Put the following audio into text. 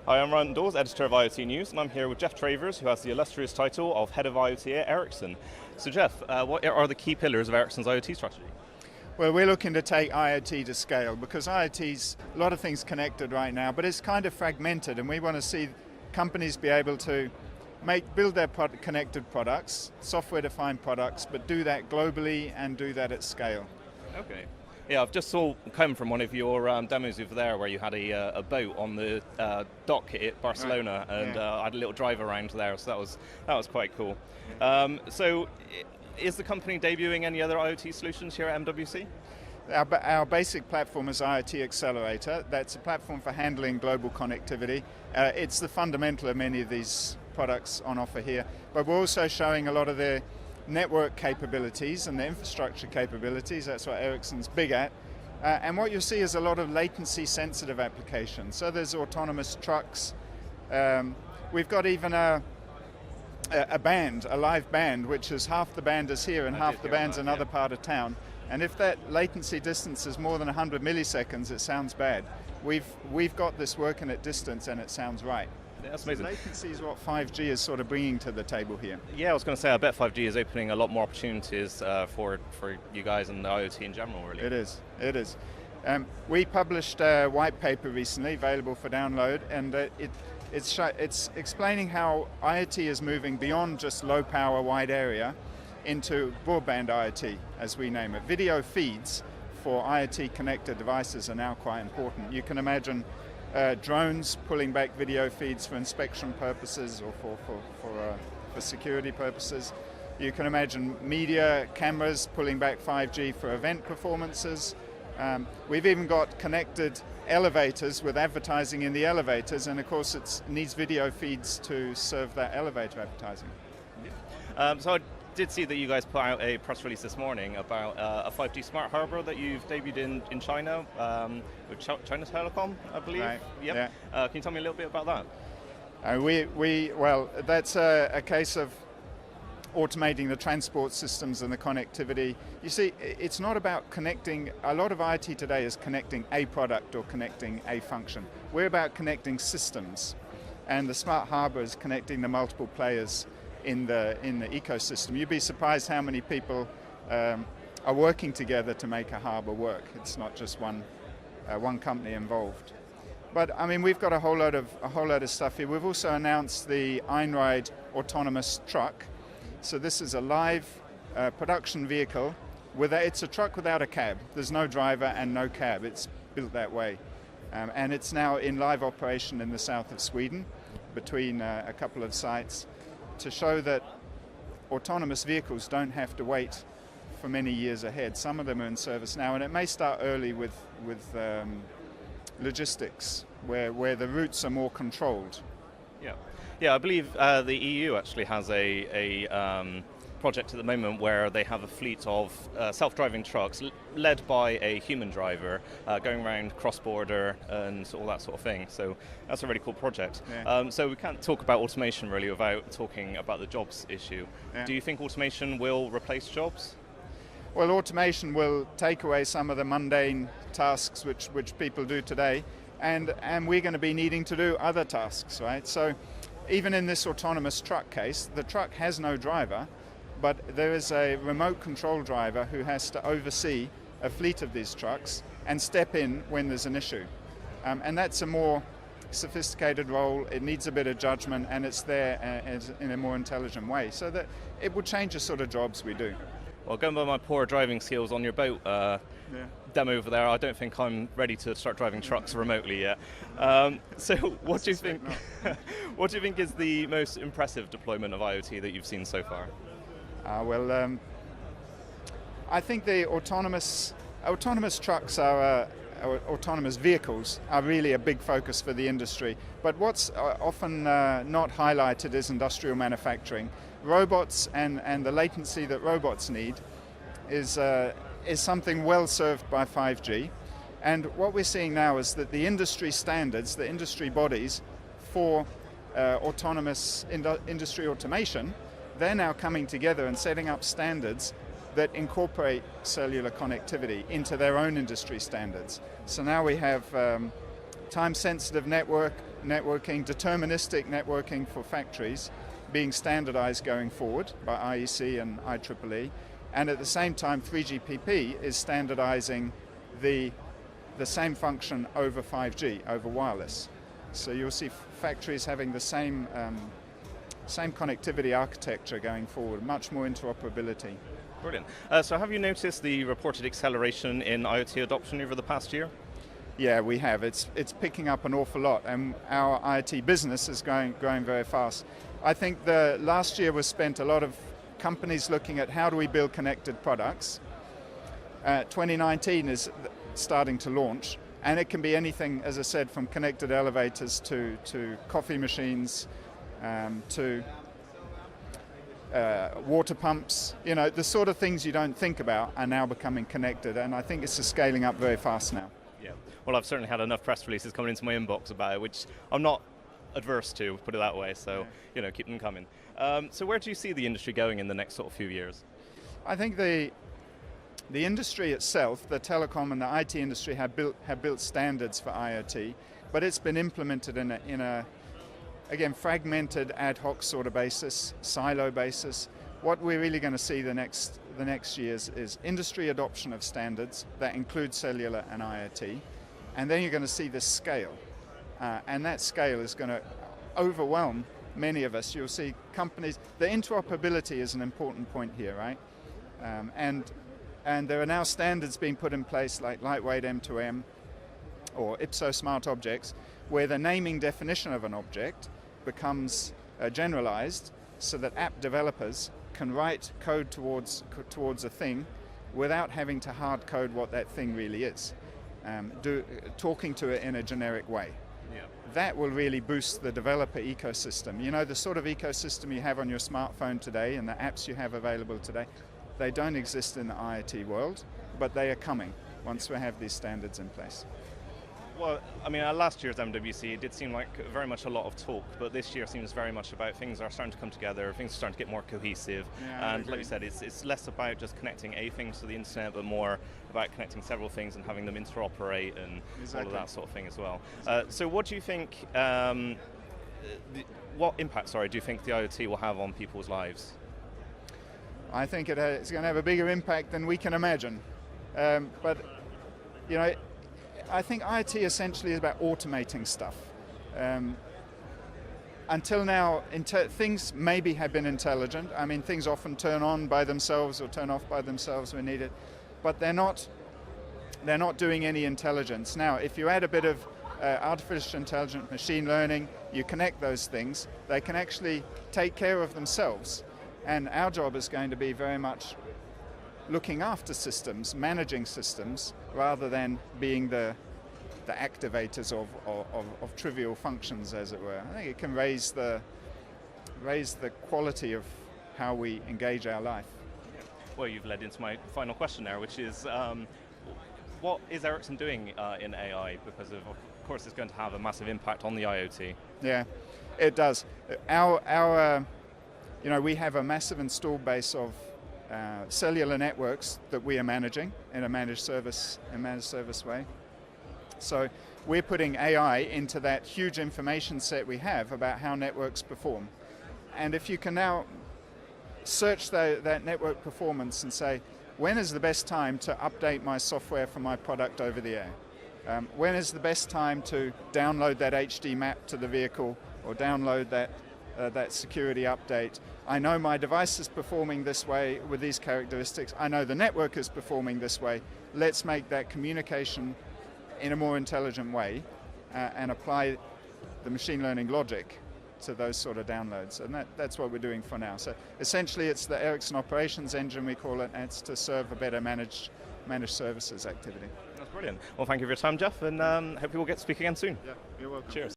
Hi, I'm Ryan Dawes, editor of IoT News, and I'm here with Jeff Travers, who has the illustrious title of Head of IoT at Ericsson. So Jeff, what are the key pillars of Ericsson's IoT strategy? Well, we're looking to take IoT to scale because IoT's a lot of things connected right now, but it's kind of fragmented, and we want to see companies be able to build their connected products, software-defined products, but do that globally and do that at scale. Okay. Yeah, I've just come from one of your demos over there where you had a boat on the dock at Barcelona, right. And I had a little drive around there, so that was quite cool. So, is the company debuting any other IoT solutions here at MWC? Our basic platform is IoT Accelerator. That's a platform for handling global connectivity. It's the fundamental of many of these products on offer here, but we're also showing a lot of the network capabilities and the infrastructure capabilities. That's what Ericsson's big at. And what you'll see is a lot of latency sensitive applications. So there's autonomous trucks. We've got even a live band, which is half the band is here and half the band's another part of town. And if that latency distance is more than 100 milliseconds, it sounds bad. We've got this working at distance and it sounds right. Yeah, that's amazing. So latency is what 5G is sort of bringing to the table here. Yeah, I was going to say, I bet 5G is opening a lot more opportunities for you guys and the IoT in general, really. It is. We published a white paper recently, available for download, and it's explaining how IoT is moving beyond just low power, wide area into broadband IoT, as we name it. Video feeds for IoT connected devices are now quite important. You can imagine drones pulling back video feeds for inspection purposes or for security purposes. You can imagine media cameras pulling back 5G for event performances. We've even got connected elevators with advertising in the elevators, and of course it needs video feeds to serve that elevator advertising. Yeah. So I did see that you guys put out a press release this morning about a 5G smart harbor that you've debuted in China with China Telecom, I believe. Right. Yep. Yeah. Can you tell me a little bit about that? Well, that's a case of automating the transport systems and the connectivity. You see, it's not about connecting. A lot of IoT today is connecting a product or connecting a function. We're about connecting systems, and the smart harbor is connecting the multiple players in the ecosystem. You'd be surprised how many people are working together to make a harbor work. It's not just one company involved. But I mean, we've got a whole load of stuff here. We've also announced the Einride autonomous truck. So this is a live production vehicle. It's a truck without a cab. There's no driver and no cab. It's built that way. And it's now in live operation in the south of Sweden between a couple of sites, to show that autonomous vehicles don't have to wait for many years ahead. Some of them are in service now, and it may start early with logistics, where the routes are more controlled. Yeah, I believe the EU actually has a project at the moment where they have a fleet of self-driving trucks led by a human driver going around cross-border and all that sort of thing. So that's a really cool project. Yeah. So we can't talk about automation really without talking about the jobs issue. Yeah. Do you think automation will replace jobs? Well, automation will take away some of the mundane tasks which people do today, and we're going to be needing to do other tasks, right? So even in this autonomous truck case, the truck has no driver, but there is a remote control driver who has to oversee a fleet of these trucks and step in when there's an issue. And that's a more sophisticated role. It needs a bit of judgment, and it's there in a more intelligent way, so that it will change the sort of jobs we do. Well, going by my poor driving skills on your boat demo over there, I don't think I'm ready to start driving trucks remotely yet. So what do you think? What do you think is the most impressive deployment of IoT that you've seen so far? I think the autonomous trucks are autonomous vehicles are really a big focus for the industry. But what's often not highlighted is industrial manufacturing. Robots and the latency that robots need is something well served by 5G. And what we're seeing now is that the industry standards, the industry bodies for autonomous industry automation, they're now coming together and setting up standards that incorporate cellular connectivity into their own industry standards. So now we have time-sensitive networking, deterministic networking for factories being standardized going forward by IEC and IEEE, and at the same time 3GPP is standardizing the same function over 5G, over wireless. So you'll see factories having the same connectivity architecture going forward, much more interoperability. Brilliant. So have you noticed the reported acceleration in IoT adoption over the past year? Yeah, we have. It's picking up an awful lot, and our IoT business is growing very fast. I think the last year was spent a lot of companies looking at how do we build connected products. 2019 is starting to launch, and it can be anything, as I said, from connected elevators to coffee machines, to water pumps. You know, the sort of things you don't think about are now becoming connected, and I think it's scaling up very fast now. Yeah. Well, I've certainly had enough press releases coming into my inbox about it, which I'm not adverse to, put it that way. So, you know, keep them coming. So where do you see the industry going in the next sort of few years? I think the industry itself, the telecom and the IT industry, have built standards for IoT, but it's been implemented in a again, fragmented ad hoc sort of basis, silo basis. What we're really going to see the next years is industry adoption of standards that include cellular and IoT, and then you're going to see the scale, and that scale is going to overwhelm many of us. You'll see companies. The interoperability is an important point here, right? And there are now standards being put in place like lightweight M2M or IPSO smart objects, where the naming definition of an object becomes generalized so that app developers can write code towards a thing without having to hard code what that thing really is, talking to it in a generic way. Yeah. That will really boost the developer ecosystem. You know, the sort of ecosystem you have on your smartphone today and the apps you have available today, they don't exist in the IoT world, but they are coming once we have these standards in place. Well, I mean, at last year's MWC, it did seem like very much a lot of talk, but this year seems very much about things are starting to come together, things are starting to get more cohesive, and like you said, it's less about just connecting a thing to the internet, but more about connecting several things and having them interoperate and all of that sort of thing as well. So what do you think, what impact, do you think the IoT will have on people's lives? I think it's going to have a bigger impact than we can imagine. But, you know, I think IoT essentially is about automating stuff. Until now, things maybe have been intelligent. I mean, things often turn on by themselves or turn off by themselves when needed, but they're not doing any intelligence. Now, if you add a bit of artificial intelligence, machine learning, you connect those things, they can actually take care of themselves. And our job is going to be very much looking after systems, managing systems, rather than being the activators of trivial functions, as it were. I think it can raise the quality of how we engage our life. Well, you've led into my final question there, which is what is Ericsson doing in AI? Because of course it's going to have a massive impact on the IoT. Yeah, it does. We have a massive installed base of cellular networks that we are managing in a managed service way. So we're putting AI into that huge information set we have about how networks perform. And if you can now search that network performance and say, when is the best time to update my software for my product over the air? When is the best time to download that HD map to the vehicle or download that security update? I know my device is performing this way with these characteristics. I know the network is performing this way. Let's make that communication in a more intelligent way and apply the machine learning logic to those sort of downloads. And that's what we're doing for now. So essentially it's the Erikson operations engine, we call it, and it's to serve a better managed services activity. That's brilliant. Well, thank you for your time, Jeff, and hope you will get to speak again soon. Yeah, you're welcome. Cheers.